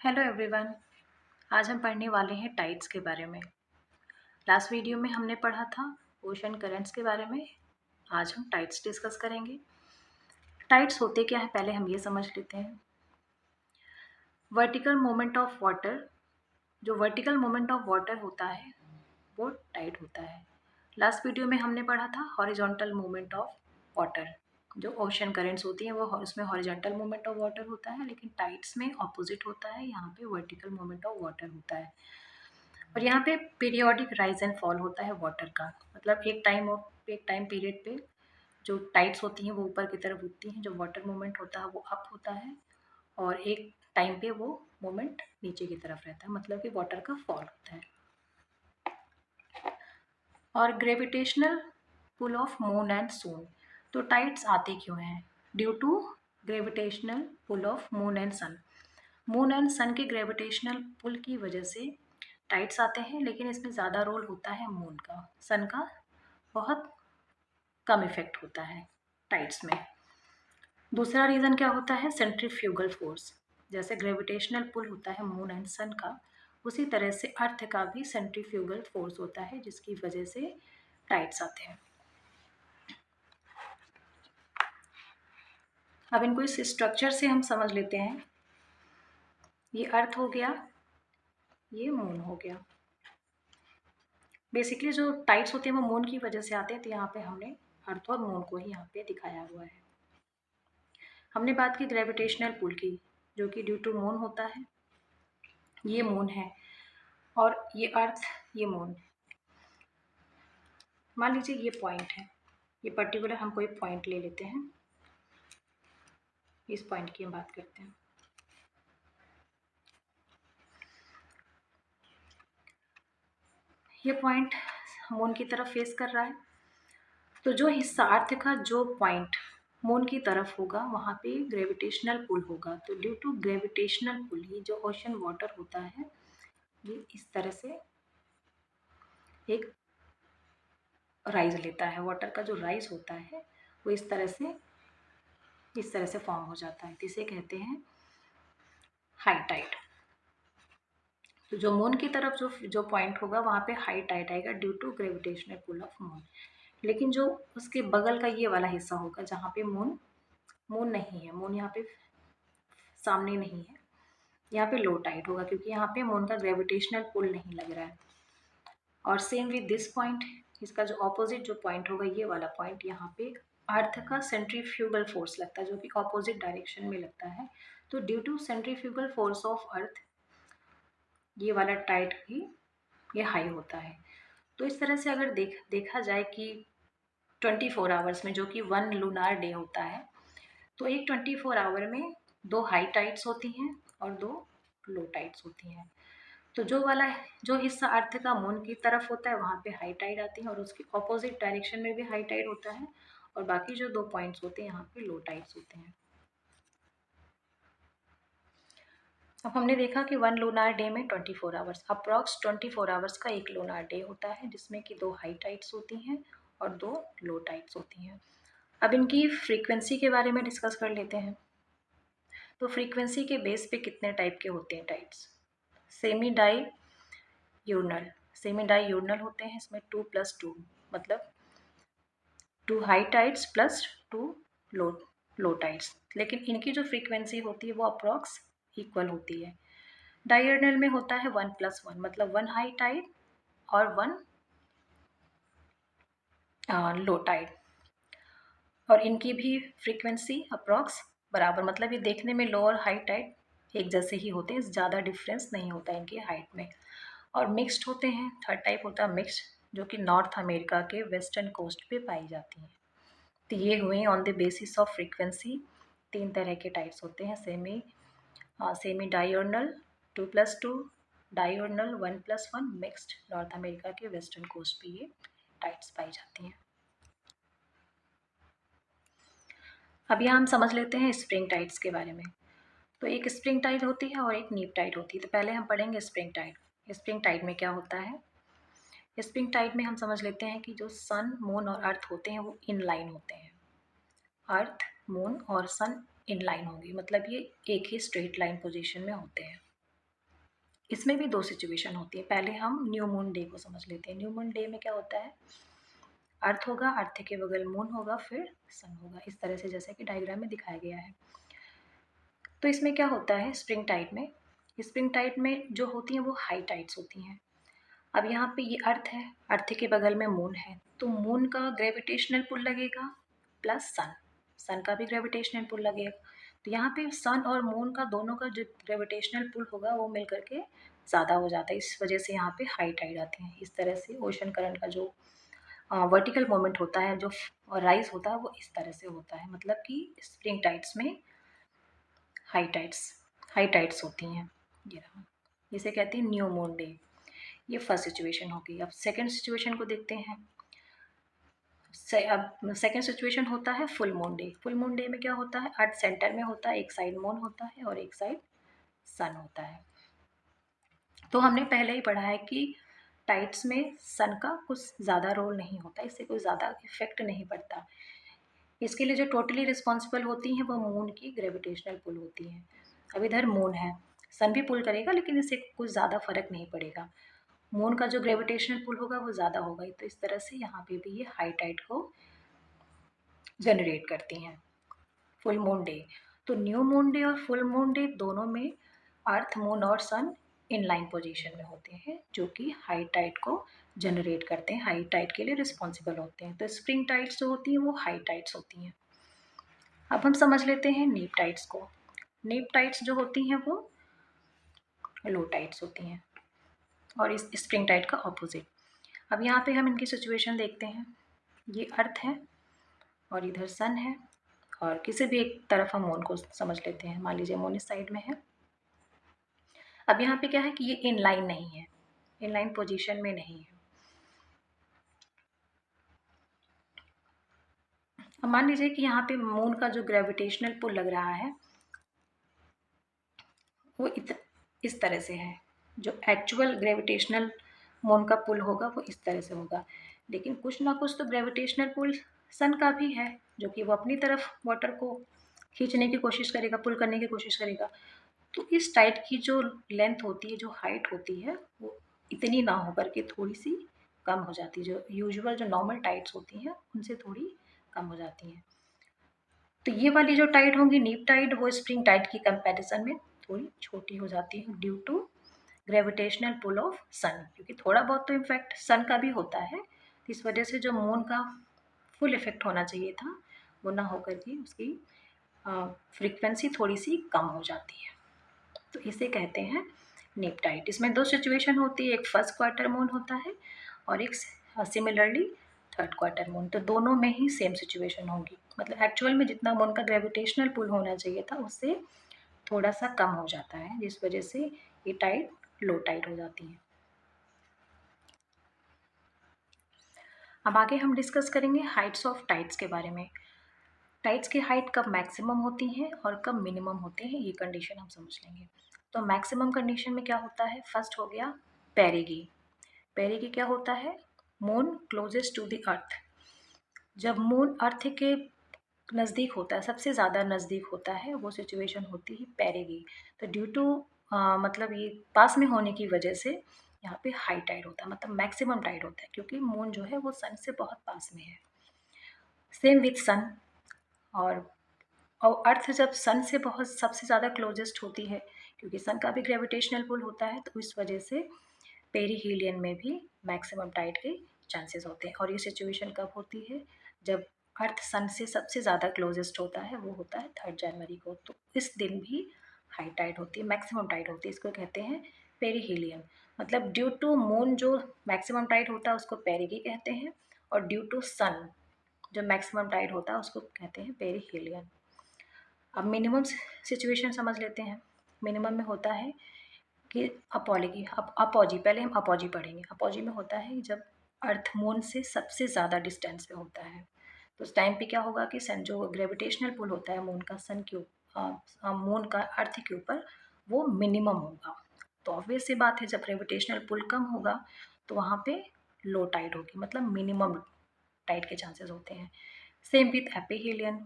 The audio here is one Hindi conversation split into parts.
Hello everyone. आज हम पढ़ने वाले हैं टाइड्स के बारे में। लास्ट वीडियो में हमने पढ़ा था ओशन करंट्स के बारे में। आज हम टाइड्स डिस्कस करेंगे। टाइड्स होते क्या है पहले हम ये समझ लेते हैं। वर्टिकल मोमेंट ऑफ वाटर, जो वर्टिकल मोमेंट ऑफ वाटर होता है वो टाइड होता है। लास्ट वीडियो में हमने पढ़ा था हॉरिजॉन्टल मूवमेंट ऑफ वाटर। जो ओशन करंट्स होती हैं वो उसमें हॉरिजॉन्टल मूवमेंट ऑफ वाटर होता है, लेकिन टाइड्स में ऑपोजिट होता है, यहाँ पे वर्टिकल मूवमेंट ऑफ वाटर होता है। और यहाँ पे पीरियोडिक राइज एंड फॉल होता है वाटर का, मतलब एक टाइम पीरियड पे जो टाइड्स होती हैं वो ऊपर की तरफ उठती हैं, जो वाटर मूवमेंट होता है वो अप होता है, और एक टाइम पे वो मूवमेंट नीचे की तरफ रहता है, मतलब कि वाटर का फॉल होता है। और gravitational pull of moon and sun, तो टाइड्स आते क्यों हैं? Due to gravitational pull of moon and sun. Moon and sun के ग्रेविटेशनल पुल की वजह से टाइड्स आते हैं, लेकिन इसमें ज़्यादा रोल होता है मून का, सन का बहुत कम इफेक्ट होता है टाइड्स में। दूसरा रीज़न क्या होता है? Centrifugal force. जैसे ग्रेविटेशनल पुल होता है मून एंड सन का, उसी तरह से अर्थ का भी सेंट्रीफ्यूगल फोर्स होता है, जिसकी वजह से टाइड्स आते हैं। अब इनको इस स्ट्रक्चर से हम समझ लेते हैं। ये अर्थ हो गया, ये मून हो गया। बेसिकली जो टाइड्स होते हैं वो मून की वजह से आते हैं, तो यहाँ पे हमने अर्थ और मून को ही यहाँ पे दिखाया हुआ है। हमने बात की ग्रेविटेशनल पुल की, जो कि ड्यू टू मून होता है। ये मून है और ये अर्थ, ये मून। मान लीजिए ये पॉइंट है, ये पर्टिकुलर हम कोई पॉइंट ले लेते हैं। इस पॉइंट की हम बात करते हैं। ये पॉइंट मून की तरफ फेस कर रहा है, तो जो हिस्सा अर्थ का जो पॉइंट मून की तरफ होगा वहाँ पे ग्रेविटेशनल पुल होगा। तो ड्यू टू ग्रेविटेशनल पुल ये जो ओशन वाटर होता है ये इस तरह से एक राइज लेता है। वाटर का जो राइज होता है वो इस तरह से फॉर्म हो जाता है, जिसे कहते हैं हाई टाइड। तो जो मून की तरफ जो पॉइंट होगा वहाँ पे हाई टाइड आएगा due to gravitational pull of moon. लेकिन जो उसके बगल का ये वाला हिस्सा होगा जहाँ पे मून नहीं है, मून यहाँ पे सामने नहीं है, यहाँ पे लो टाइड होगा, क्योंकि यहाँ पे मून का ग्रेविटेशनल पुल नहीं लग रहा है। और सेम विद दिस पॉइंट, इसका जो ऑपोजिट जो पॉइंट होगा ये वाला पॉइंट, यहाँ पे अर्थ का सेंट्रीफ्यूगल फोर्स लगता है, जो कि ऑपोजिट डायरेक्शन में लगता है। तो due to centrifugal force of earth ये वाला टाइड भी ये हाई होता है। तो इस तरह से अगर देखा जाए कि 24 आवर्स में, जो कि 1 लूनार डे होता है, तो एक 24 आवर में 2 हाई टाइड्स होती हैं और 2 लो टाइड्स होती हैं। तो जो हिस्सा अर्थ का मून की तरफ होता है वहाँ पे हाई टाइड आती है, और उसकी ऑपोजिट डायरेक्शन में भी हाई टाइड होता है, और बाकी जो 2 पॉइंट्स होते हैं यहाँ पे लो टाइड्स होते हैं। अब हमने देखा कि 1 लूनार डे में 24 आवर्स, अप्रॉक्स 24 आवर्स का एक लूनार डे होता है, जिसमें कि 2 हाई टाइड्स होती हैं और 2 लो टाइड्स होती हैं। अब इनकी फ्रीक्वेंसी के बारे में डिस्कस कर लेते हैं। तो फ्रीक्वेंसी के बेस पे कितने टाइप के होते हैं टाइड्स? सेमी डाई यूरनल होते हैं। इसमें 2+2, मतलब 2 हाई टाइड्स प्लस 2 लो टाइड्स, लेकिन इनकी जो फ्रीक्वेंसी होती है वो अप्रॉक्स इक्वल होती है। डायurnal में होता है 1+1, मतलब 1 हाई टाइड और 1 लो टाइड, और इनकी भी फ्रीक्वेंसी अप्रॉक्स बराबर, मतलब ये देखने में लो और हाई टाइड एक जैसे ही होते हैं, ज़्यादा डिफरेंस नहीं होता इनकी हाइट में। और मिक्स्ड होते हैं। थर्ड टाइप होता है मिक्स्ड, जो कि नॉर्थ अमेरिका के वेस्टर्न कोस्ट पे पाई जाती हैं। तो ये हुए on the basis of frequency. 3 तरह के टाइप्स होते हैं। सेमी डायurnal 2+2, डायurnal 1+1, मिक्स्ड नॉर्थ अमेरिका के वेस्टर्न कोस्ट पे ये टाइप्स पाई जाती हैं। अब यहाँ हम समझ लेते हैं स्प्रिंग टाइड्स के बारे में। तो एक स्प्रिंग टाइड होती है और एक नीप टाइड होती है। तो पहले हम पढ़ेंगे स्प्रिंग टाइड। स्प्रिंग टाइड में क्या होता है? स्प्रिंग टाइड में हम समझ लेते हैं कि जो सन, मून और अर्थ होते हैं वो इन लाइन होते हैं। अर्थ, मून और सन इन लाइन होंगे, मतलब ये एक ही स्ट्रेट लाइन पोजीशन में होते हैं। इसमें भी 2 सिचुएशन होती है। पहले हम न्यू मून डे को समझ लेते हैं। न्यू मून डे में क्या होता है, अर्थ होगा, अर्थ के बगल मून होगा, फिर सन होगा, इस तरह से जैसे कि डायग्राम में दिखाया गया है। तो इसमें क्या होता है, स्प्रिंग टाइड में जो होती हैं वो हाई टाइड्स होती हैं। अब यहाँ पे ये अर्थ है, अर्थ के बगल में मून है, तो मून का ग्रेविटेशनल पुल लगेगा प्लस सन का भी ग्रेविटेशनल पुल लगेगा। तो यहाँ पे सन और मून का दोनों का जो ग्रेविटेशनल पुल होगा वो मिल करके ज़्यादा हो जाता है, इस वजह से यहाँ पे हाई टाइड आती है। इस तरह से ओशन करंट का जो वर्टिकल मोमेंट होता है, जो राइज होता है, वो इस तरह से होता है। मतलब कि स्प्रिंग टाइड्स में हाई टाइड्स होती हैं। ये रहा, इसे कहते हैं न्यू मून डे। ये फर्स्ट सिचुएशन होगी। अब सेकंड सिचुएशन को देखते हैं। अब सेकंड सिचुएशन होता है full moon day. Full moon day में क्या होता है, अर्थ सेंटर में होता है, एक साइड मून होता है और एक साइड सन होता है। तो हमने पहले ही पढ़ा है कि टाइड्स में सन का कुछ ज़्यादा रोल नहीं होता, इससे कोई ज़्यादा इफेक्ट नहीं पड़ता। इसके लिए जो टोटली रिस्पॉन्सिबल होती हैं वो मून की ग्रेविटेशनल पुल होती हैं। अब इधर मून है, सन भी पुल करेगा लेकिन इससे कुछ ज़्यादा फर्क नहीं पड़ेगा। मून का जो ग्रेविटेशनल पुल होगा वो ज़्यादा होगा, तो इस तरह से यहाँ पे भी ये हाई टाइड को जनरेट करती हैं। फुल मून डे, तो न्यू मून डे और फुल मून डे दोनों में अर्थ, मून और सन इन लाइन पोजिशन में होते हैं, जो कि हाई टाइड को जनरेट करते हैं, हाई टाइड के लिए रिस्पॉन्सिबल होते हैं। तो स्प्रिंग टाइड्स जो होती हैं वो हाई टाइड्स होती हैं। अब हम समझ लेते हैं नीप टाइड्स को। नीप टाइड्स जो होती हैं वो लो टाइड्स होती हैं और इस स्प्रिंग टाइड का ऑपोजिट। अब यहाँ पे हम इनकी सिचुएशन देखते हैं। ये अर्थ है और इधर सन है, और किसी भी एक तरफ हम मून को समझ लेते हैं। मान लीजिए मून इस साइड में है। अब यहाँ पे क्या है कि ये इन लाइन नहीं है, इन लाइन पोजिशन में नहीं है। अब मान लीजिए कि यहाँ पे मून का जो ग्रेविटेशनल पुल लग रहा है वो इस तरह से है। जो एक्चुअल ग्रेविटेशनल मून का पुल होगा वो इस तरह से होगा, लेकिन कुछ ना कुछ तो ग्रेविटेशनल पुल सन का भी है, जो कि वो अपनी तरफ वाटर को खींचने की कोशिश करेगा, पुल करने की कोशिश करेगा। तो इस टाइड की जो लेंथ होती है, जो हाइट होती है, वो इतनी ना हो करके थोड़ी सी कम हो जाती है। जो यूजुअल जो नॉर्मल टाइड्स होती हैं उनसे थोड़ी कम हो जाती हैं। तो ये वाली जो टाइड होंगी नीप टाइड, वो स्प्रिंग टाइड की कंपैरिजन में थोड़ी छोटी हो जाती है due to gravitational pull of sun, क्योंकि थोड़ा बहुत तो इम्फेक्ट सन का भी होता है। इस वजह से जो मून का फुल इफेक्ट होना चाहिए था वो ना होकर के उसकी फ्रीक्वेंसी थोड़ी सी कम हो जाती है। तो इसे कहते हैं नीप टाइड। इसमें 2 सिचुएशन होती है, एक फर्स्ट क्वार्टर मून होता है और एक सिमिलरली थर्ड क्वार्टर मून। तो दोनों में ही सेम सिचुएशन होगी, मतलब एक्चुअल में जितना मून का ग्रेविटेशनल पुल होना चाहिए था उससे थोड़ा सा कम हो जाता है, जिस वजह से ये टाइड लो टाइड हो जाती है। अब आगे हम डिस्कस करेंगे हाइट्स ऑफ टाइड्स के बारे में। टाइड्स की हाइट कब मैक्सिमम होती है और कब मिनिमम होते हैं, ये कंडीशन हम समझ लेंगे। तो मैक्सिमम कंडीशन में क्या होता है, फर्स्ट हो गया पेरिगी। पेरिगी क्या होता है, moon closest to the earth. जब मून अर्थ के नज़दीक होता है, सबसे ज़्यादा नज़दीक होता है, वो सिचुएशन होती है पेरिगी। तो ड्यू टू मतलब ये पास में होने की वजह से यहाँ पे हाई टाइड होता है, मतलब मैक्सिमम टाइड होता है, क्योंकि मून जो है वो सन से बहुत पास में है। सेम विथ सन। और अर्थ जब सन से बहुत सबसे ज़्यादा क्लोजेस्ट होती है, क्योंकि सन का भी ग्रेविटेशनल पुल होता है, तो इस वजह से पेरीहीलियन में भी मैक्सिमम टाइड के चांसेस होते हैं। और ये सिचुएशन कब होती है, जब अर्थ सन से सबसे ज़्यादा क्लोजेस्ट होता है, वो होता है 3 जनवरी को। तो इस दिन भी हाई टाइड होती है, मैक्सिमम टाइड होती है, इसको कहते हैं पेरीहीलियन। मतलब ड्यू टू मून जो मैक्सिमम टाइड होता है उसको पेरिगी कहते हैं, और ड्यू टू सन जो मैक्सिमम टाइड होता है उसको कहते हैं पेरीहीलियन। अब मिनिमम सिचुएशन समझ लेते हैं। मिनिमम में होता है कि अपोलॉजी, अब अपोजी, पहले हम अपोजी पढ़ेंगे। अपोजी में होता है जब अर्थ मून से सबसे ज़्यादा डिस्टेंस पे होता है, तो उस टाइम पे क्या होगा कि सन जो ग्रेविटेशनल पुल होता है मून का सन के मून का अर्थ के ऊपर, वो मिनिमम होगा। तो ऑब्वियस सी बात है, जब ग्रेविटेशनल पुल कम होगा तो वहाँ पे लो टाइड होगी, मतलब मिनिमम टाइड के चांसेस होते हैं। Same with एपिहीलियन।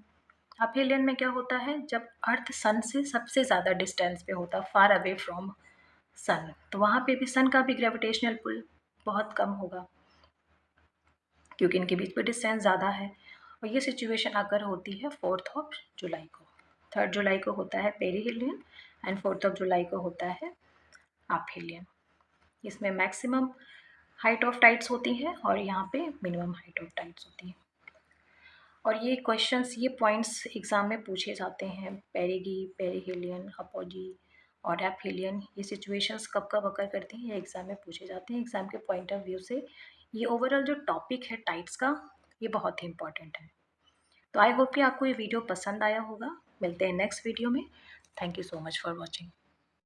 एपिहीलियन में क्या होता है, जब अर्थ सन से सबसे ज़्यादा डिस्टेंस पे होता है, फार अवे फ्रॉम सन, तो वहाँ पे भी सन का भी ग्रेविटेशनल पुल बहुत कम होगा क्योंकि इनके बीच में डिस्टेंस ज़्यादा है। और ये सिचुएशन अगर होती है 4 जुलाई को। 3 जुलाई को होता है पेरीहेलियन एंड 4 जुलाई को होता है एफहेलियन। इसमें मैक्सिमम हाइट ऑफ टाइड्स होती है और यहाँ पे मिनिमम हाइट ऑफ टाइड्स होती है। और ये क्वेश्चंस, ये पॉइंट्स एग्ज़ाम में पूछे जाते हैं, पेरिगी, पेरीहेलियन, अपोजी और एफहेलियन। ये सिचुएशंस कब कब अकर करती हैं, ये एग्ज़ाम में पूछे जाते हैं। एग्ज़ाम के पॉइंट ऑफ व्यू से ये ओवरऑल जो टॉपिक है टाइड्स का, ये बहुत ही इंपॉर्टेंट है। तो आई होप कि आपको ये वीडियो पसंद आया होगा। मिलते हैं नेक्स्ट वीडियो में। Thank you so much for watching.